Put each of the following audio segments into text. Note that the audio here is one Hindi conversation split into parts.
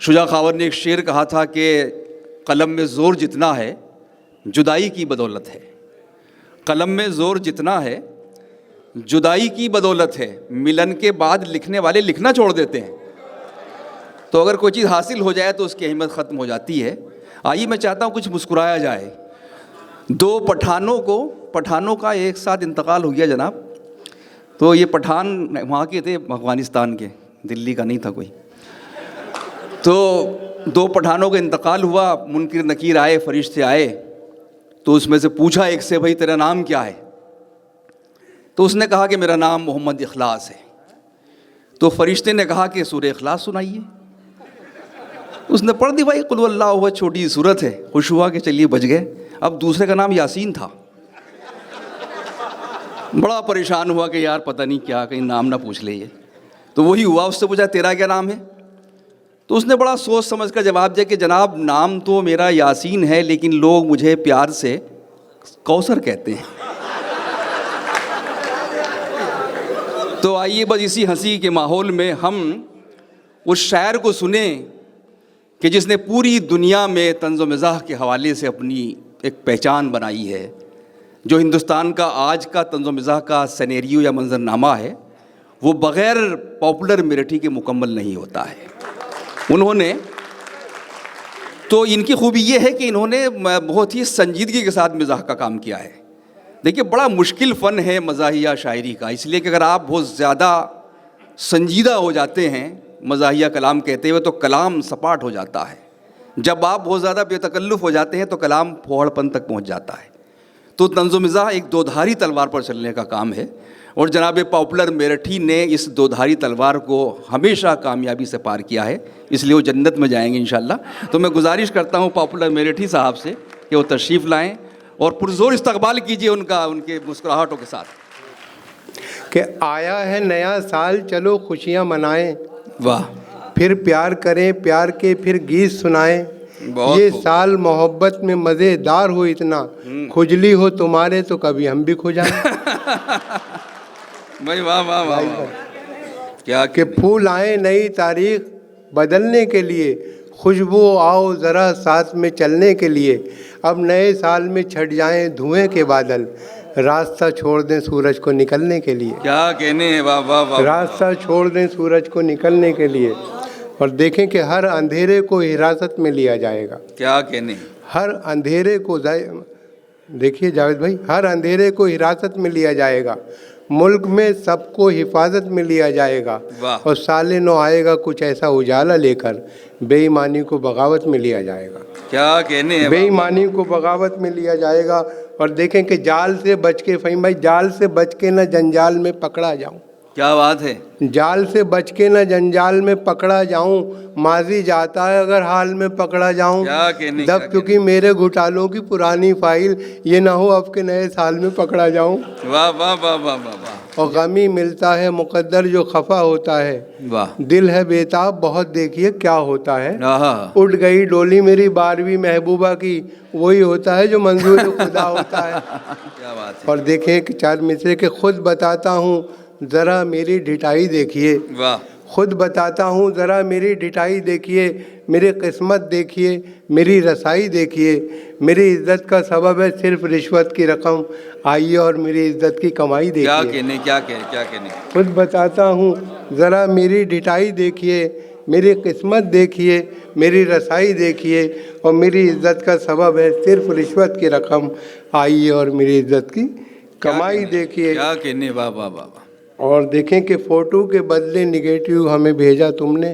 शुजा खावर ने एक शेर कहा था कि कलम में ज़ोर जितना है जुदाई की बदौलत है। कलम में ज़ोर जितना है जुदाई की बदौलत है। मिलन के बाद लिखने वाले लिखना छोड़ देते हैं। तो अगर कोई चीज़ हासिल हो जाए तो उसकी अहमियत ख़त्म हो जाती है। आइए मैं चाहता हूँ कुछ मुस्कुराया जाए। दो पठानों का एक साथ इंतकाल हो गया जनाब। तो ये पठान वहाँ के थे, अफ़गानिस्तान के, दिल्ली का नहीं था कोई। तो दो पठानों का इंतकाल हुआ। मुनकिर नकीर आए, फरिश्ते आए, तो उसमें से पूछा एक से, भाई तेरा नाम क्या है? तो उसने कहा कि मेरा नाम मोहम्मद इखलास है। तो फरिश्ते ने कहा कि सूरह इखलास सुनाइए। उसने पढ़ दी, भाई कुल हुवल्लाहु अहद, छोटी सूरत है। खुश हुआ कि चलिए बच गए। अब दूसरे का नाम यासीन था। बड़ा परेशान हुआ कि यार पता नहीं क्या, कहीं नाम ना पूछ ले ये। तो वही हुआ, उससे पूछा तेरा क्या नाम है? तो उसने बड़ा सोच समझ कर जवाब दिया कि जनाब नाम तो मेरा यासीन है, लेकिन लोग मुझे प्यार से कौसर कहते हैं। तो आइए बस इसी हंसी के माहौल में हम उस शायर को सुने कि जिसने पूरी दुनिया में तंज़ो मिज़ाह के हवाले से अपनी एक पहचान बनाई है। जो हिंदुस्तान का आज का तंज़ो मिज़ाह का सिनेरियो या मंजरनामा है, वो बग़ैर पॉपुलर मेरिठी के मुकम्मल नहीं होता है। उन्होंने तो इनकी खूबी ये है कि इन्होंने बहुत ही संजीदगी के साथ मिज़ाह का काम किया है। देखिए बड़ा मुश्किल फ़न है मज़ाहिया शायरी का, इसलिए कि अगर आप बहुत ज़्यादा संजीदा हो जाते हैं मज़ाहिया कलाम कहते हुए तो कलाम सपाट हो जाता है। जब आप बहुत ज़्यादा बेतकल्लुफ़ हो जाते हैं तो कलाम फोहड़पन तक पहुंच जाता है। तो तंज़ो मिज़ाह एक दोधारी तलवार पर चलने का काम है, और जनाब पॉपुलर मेरठी ने इस दोधारी तलवार को हमेशा कामयाबी से पार किया है, इसलिए वो जन्नत में जाएंगे इंशाअल्लाह। तो मैं गुजारिश करता हूँ पॉपुलर मेरठी साहब से कि वो तशरीफ़ लाएँ और पुरज़ोर इस्तकबाल कीजिए उनका, उनके मुस्कुराहटों के साथ। कि आया है नया साल, चलो खुशियाँ मनाएं। वाह। फिर प्यार करें, प्यार के फिर गीत सुनाएं। ये साल मोहब्बत में मज़ेदार हो इतना, खुजली हो तुम्हारे तो कभी हम भी खुजाएं। भाई वाह वाह वाह वाह। क्या कि फूल आए नई तारीख बदलने के लिए, खुशबू आओ ज़रा साथ में चलने के लिए। अब नए साल में छट जाएं धुएं के बादल, रास्ता छोड़ दें सूरज को निकलने के लिए। क्या कहने हैं, वाह वाह वाह। रास्ता छोड़ दें सूरज को निकलने के लिए। और देखें कि हर अंधेरे को हिरासत में लिया जाएगा। क्या कहने, हर अंधेरे को, देखिए जावेद भाई, हर अंधेरे को हिरासत में लिया जाएगा। मुल्क में सबको हिफाजत में लिया जाएगा। और साले नो आएगा कुछ ऐसा उजाला लेकर, बेईमानी को बगावत में लिया जाएगा। क्या कहने हैं, बेईमानी को बगावत में लिया जाएगा। और देखें कि जाल से बच के, फ़हीम भाई, जाल से बच के न जंजाल में पकड़ा जाऊं। क्या बात है। जाल से बच के न जंजाल में पकड़ा जाऊं, माजी जाता है अगर हाल में पकड़ा जाऊं। दब क्योंकि मेरे घोटालों की पुरानी फाइल, ये ना हो अब के नए साल में पकड़ा जाऊं। वाह वाह वाह वाह वाह। और गमी मिलता है मुकद्दर जो खफा होता है, वाह। दिल है बेताब बहुत देखिए क्या होता है। उठ गई डोली मेरी 12वीं महबूबा की, वही होता है जो मंजूर खुदा होता है। क्या बात है। और देखें कि चार मिसरे के खुद बताता हूँ ज़रा मेरी ढिठाई देखिए। वाह। खुद बताता हूँ ज़रा मेरी ढिठाई देखिए, मेरी किस्मत देखिए, मेरी रसाई देखिए। मेरी इज़्ज़त का सबब है सिर्फ रिश्वत की रकम, आइए और मेरी इज़्ज़त की कमाई देखिए। क्या कहने। खुद बताता हूँ ज़रा मेरी ढिठाई देखिए, मेरी किस्मत देखिए, मेरी रसाई देखिए, और मेरी इज़्ज़त का सबब है सिर्फ रिश्वत की रकम, आइए और मेरी इज़्ज़त की कमाई देखिए। क्या कहने, वाह वाह वाह। और देखें कि फ़ोटो के बदले निगेटिव हमें भेजा तुमने,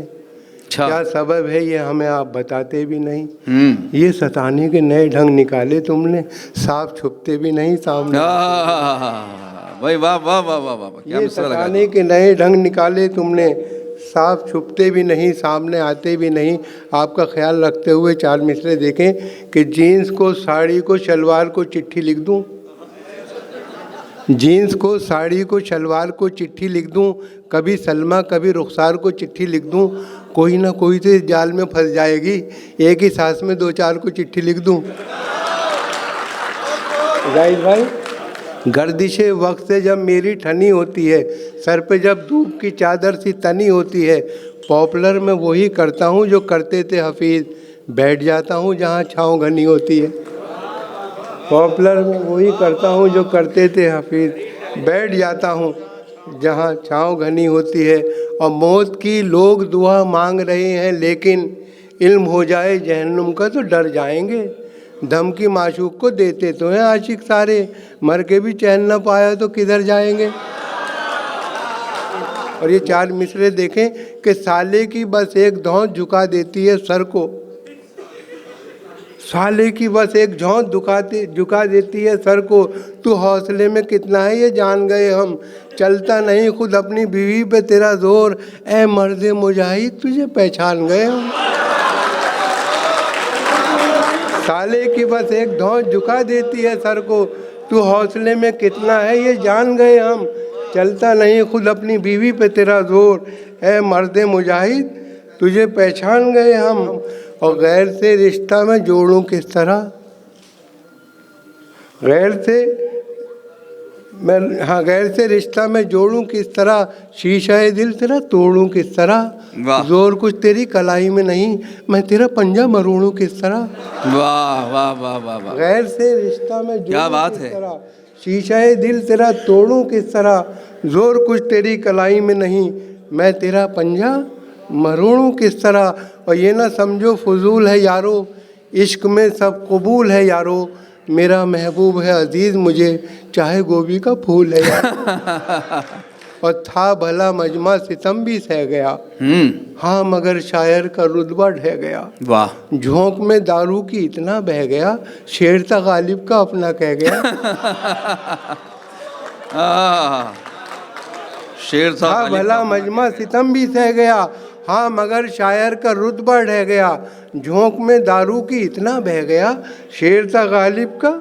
क्या सबब है ये हमें आप बताते भी नहीं। ये सताने के नए ढंग निकाले तुमने, साफ छुपते भी नहीं सामने। भाई वाह वाह वाह वाह वाह। ये सताने के नए ढंग निकाले तुमने, साफ छुपते भी नहीं सामने आते भी नहीं। आपका ख्याल रखते हुए चार मिसरे देखें कि जीन्स को, साड़ी को, शलवार को चिट्ठी लिख दूँ। जीन्स को, साड़ी को, शलवार को चिट्ठी लिख दूं, कभी सलमा कभी रुखसार को चिट्ठी लिख दूं, कोई ना कोई तो इस जाल में फंस जाएगी, एक ही सांस में 2-4 को चिट्ठी लिख दूं। जाहिद भाई, गर्दिशे वक्त से जब मेरी ठनी होती है, सर पे जब धूप की चादर सी तनी होती है, पॉपुलर में वही करता हूँ जो करते थे हफीज़, बैठ जाता हूँ जहाँ छाँव घनी होती है। पॉपुलर में वही करता हूँ जो करते थे हफीज़, बैठ जाता हूँ जहाँ छाँव घनी होती है। और मौत की लोग दुआ मांग रहे हैं, लेकिन इल्म हो जाए जहन्नुम का तो डर जाएंगे। धमकी माशूक को देते तो हैं आशिक सारे, मर के भी चैन न पाया तो किधर जाएंगे। और ये 4 मिसरे देखें कि साले की बस एक धौंस झुका देती है सर को, साले की बस एक झोंक झुका देती है सर को। तू हौसले में कितना है ये जान गए हम, चलता नहीं खुद अपनी बीवी पे तेरा जोर, ए मर्दे मुजाहिद तुझे पहचान गए हम। साले की बस एक धौंस झुका देती है सर को, तू हौसले में कितना है ये जान गए हम, चलता नहीं खुद अपनी बीवी पे तेरा जोर, ए मर्दे मुजाहिद तुझे पहचान गए हम। और गैर से रिश्ता मैं जोड़ूं किस तरह, गैर से रिश्ता मैं जोड़ूं किस तरह, शीशा दिल तेरा तोड़ूं किस तरह, जोर कुछ तेरी कलाई में नहीं, मैं तेरा पंजा मरोड़ूं किस तरह। वाह वाह वाह वाह वाह, गैर से रिश्ता में जोड़ूं क्या बात किस है। तरह, शीशा दिल तेरा तोड़ूं किस तरह, जोर कुछ तेरी कलाई में नहीं, मैं तेरा पंजा मरोड़ूं किस तरह। और ये ना समझो फजूल है यारो, इश्क में सब कबूल है यारो, मेरा महबूब है अजीज़ मुझे चाहे गोभी का फूल है यारो। और था भला मजमा सितम भी सह गया, हाँ मगर शायर का रुतबा ढह गया। वाह। झोंक में दारू की इतना बह गया, शेर था गालिब का अपना कह गया। शेर था भला मजमा सितम भी सह गया, हाँ मगर शायर का रुतबा ढह गया। झोंक में दारू की इतना बह गया, शेर था गालिब का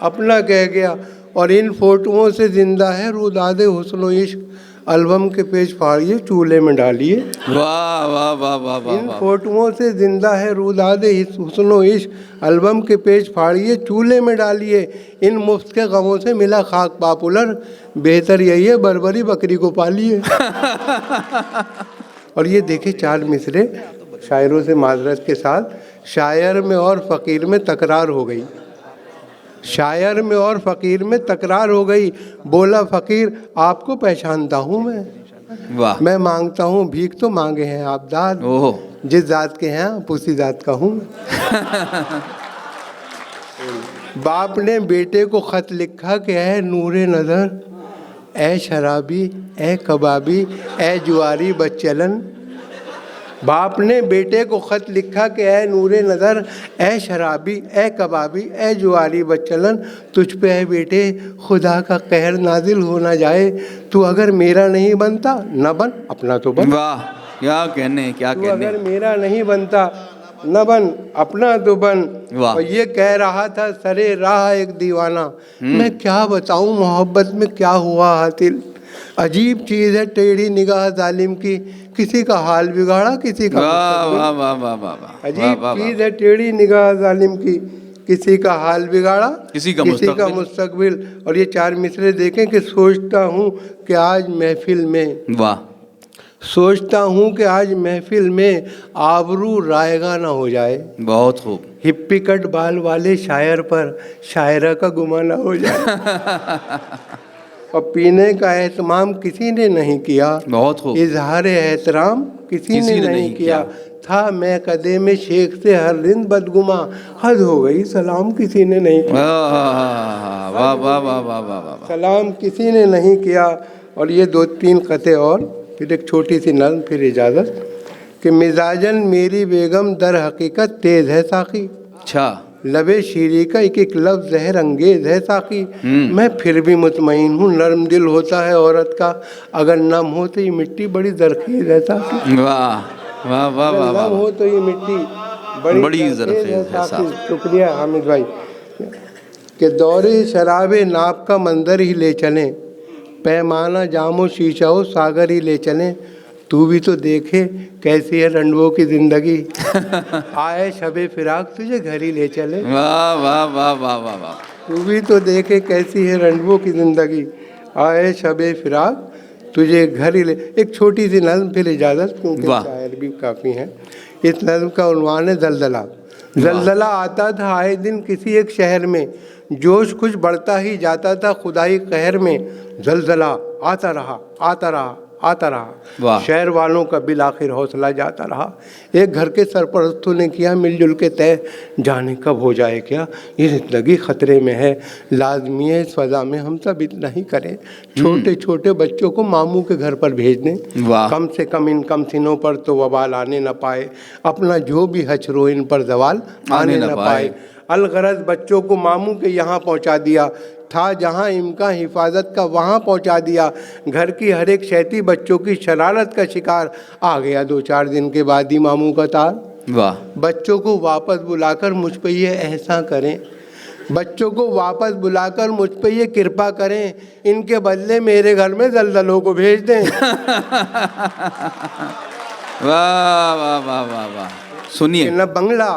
अपना कह गया। और इन फोटोओं से जिंदा है रुदादे हुस्न इश्क, एल्बम के पेज फाड़िए चूल्हे में डालिए। वाह वाह वाह वाह वाह। इन फोटोओं से जिंदा है रुदादे हुस्न इश्क, एल्बम के पेज फाड़िए चूल्हे में डालिए। इन मुफ्त के गमों से मिला खाक पॉपुलर, बेहतर यही है बरबरी बकरी को पालिए। और ये देखे 4 मिसरे शायरों से माजरत के साथ, शायर में और फ़कीर में तकरार हो गई, शायर में और फ़कीर में तकरार हो गई। बोला फ़कीर आपको पहचानता हूँ मैं, वाह। मैं मांगता हूँ भीख तो मांगे हैं आप दाद, ओहो, जिस जात के हैं आप उसी जात का हूँ। बाप ने बेटे को ख़त लिखा कि ऐ नूरे नज़र, ए शराबी, ए कबाबी, ए जुआरी बच्चलन। बाप ने बेटे को ख़त लिखा कि ए नूरे नज़र, ए शराबी, ए कबाबी, ए जुआरी बच्चलन, तुझ पे है बेटे खुदा का कहर नाजिल हो ना जाए, तू अगर मेरा नहीं बनता न बन अपना तो बन। वाह, क्या कहने, क्या कहने। तू अगर मेरा नहीं बनता न बन अपना तो बन। और ये कह रहा था सरे राह एक दीवाना, मैं क्या बताऊं मोहब्बत में क्या हुआ हासिल। अजीब चीज़ है टेढ़ी निगाह जालिम की, किसी का हाल बिगाड़ा किसी का मुस्तकबिल। अजीब चीज़ है टेढ़ी निगाह जालिम की, किसी का हाल बिगाड़ा किसी का मुस्तकबिल। और ये 4 मिसरे देखें कि सोचता हूँ कि आज महफिल में, वाह, सोचता हूँ कि आज महफिल में आबरू रायगा ना हो जाए। बहुत खूब। हिप्पी कट बाल वाले शायर पर शायरा का गुमा ना हो जाए। और पीने का एहतमाम किसी ने नहीं किया, बहुत खूब। इजहार एहतराम किसी ने नहीं किया। था मैं कदे में शेख से हर दिन बदगुमा, हद हो गई सलाम किसी ने नहीं किया। वाह वाह वाह वाह वाह, सलाम किसी ने नहीं किया। और ये 2-3 कते और फिर एक छोटी सी नज़्म, फिर इजाज़त। कि मिजाजन मेरी बेगम दर हकीकत तेज़ है साकी, अच्छा, लबे शीरी का एक एक लफ्ज़ जहर अंगेज है साकी। मैं फिर भी मुतमईन हूँ नरम दिल होता है औरत का, अगर नम हो तो ये मिट्टी बड़ी जरखेज है साकी। वाह वाह वाह वाह, नम हो तो ये मिट्टी बड़ी जरखेज है साकी। शुक्रिया हामिद भाई। कि दौरे शराबे नाप का मंजर ही ले चलें, पैमाना जामो शीशा हो सागर ही ले चलें, तू भी तो देखे कैसी है रंडवों की जिंदगी, आए शबे फिराक तुझे घर ही ले चले। वाह वाह वाह वाह वाह वाह। तू भी तो देखे कैसी है रंडवों की जिंदगी, आए शबे फिराक तुझे घर ही ले। एक छोटी सी नज़्म फिर इजाज़त, क्योंकि वाह। शायर भी काफ़ी हैं। इस नज़्म का उन्वान है ज़लज़ला। ज़लज़ला आता था आए दिन किसी एक शहर में, जोश कुछ बढ़ता ही जाता था खुदाई कहर में। ज़लज़ला आता रहा आता रहा आता रहा, वाह। शहर वालों का बिल आखिर हौसला जाता रहा। एक घर के सरपरस्तों ने किया मिलजुल के तय, जाने कब हो जाए क्या ये ज़िंदगी ख़तरे में है। लाजमी है इस फज़ा में हम सब इतना ही करें, छोटे छोटे बच्चों को मामू के घर पर भेज दें। वाह। कम से कम इन कम सिनों पर तो वबाल आने न पाए, अपना जो भी हचरो इन पर जवाल आने न पाए। अलगरज बच्चों को मामू के यहाँ पहुँचा दिया, था जहाँ इनका हिफाजत का वहाँ पहुँचा दिया। घर की हर एक शैती बच्चों की शरारत का शिकार, आ गया 2-4 दिन के बाद ही मामू का तार। वाह। बच्चों को वापस बुलाकर मुझ पे ये एहसान करें, बच्चों को वापस बुलाकर मुझ पे ये कृपा करें, इनके बदले मेरे घर में ज़लज़लों को भेज दें। वाह वाह वाह वाह वाह, सुनिए। न बंगला,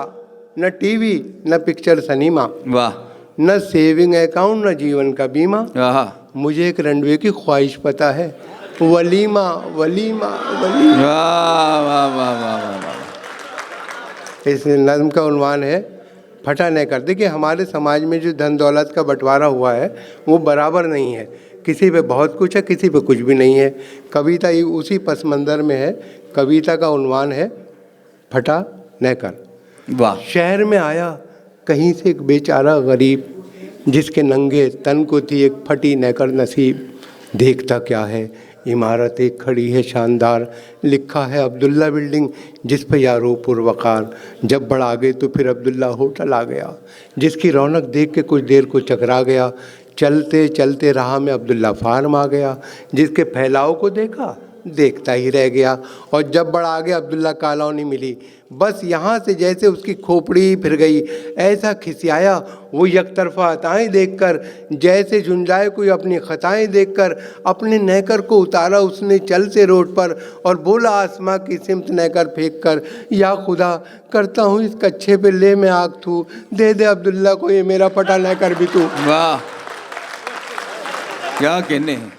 न टीवी, न पिक्चर सिनेमा, वाह। न सेविंग अकाउंट, न जीवन का बीमा। आहा। मुझे एक रनवे की ख्वाहिश पता है, वलीमा वलीमा वलीमा। वाह वाह वाह वाह वाह वाह। इस नज़्म का उन्वान है फटा नहीं कर। देखिए हमारे समाज में जो धन दौलत का बंटवारा हुआ है वो बराबर नहीं है, किसी पे बहुत कुछ है किसी पे कुछ भी नहीं है। कविता ये उसी पस मंज़र में है। कविता का उन्वान है फटा न कर। वाह। शहर में आया कहीं से एक बेचारा गरीब, जिसके नंगे तन को थी एक फटी नेकर नसीब। देखता क्या है इमारत एक खड़ी है शानदार, लिखा है अब्दुल्ला बिल्डिंग जिस पे यारो पुरवकार। जब बढ़ आगे तो फिर अब्दुल्ला होटल आ गया, जिसकी रौनक देख के कुछ देर को चकरा गया। चलते चलते राह में अब्दुल्ला फार्म आ गया, जिसके फैलाव को देखा देखता ही रह गया। और जब बढ़ आगे अब्दुल्ला कॉलोनी मिली, बस यहाँ से जैसे उसकी खोपड़ी फिर गई। ऐसा खिसियाया वो यकतरफा अताएँ देखकर, जैसे झुंझाए कोई अपनी खताएँ देखकर। अपने नहकर को उतारा उसने चल से रोड पर, और बोला आसमां की सिमत नहकर फेंक कर, या खुदा करता हूँ इस कच्छे पे ले मैं आग थू, दे दे अब्दुल्ला को ये मेरा फटा नहकर भी तू। वाह, क्या कहने हैं।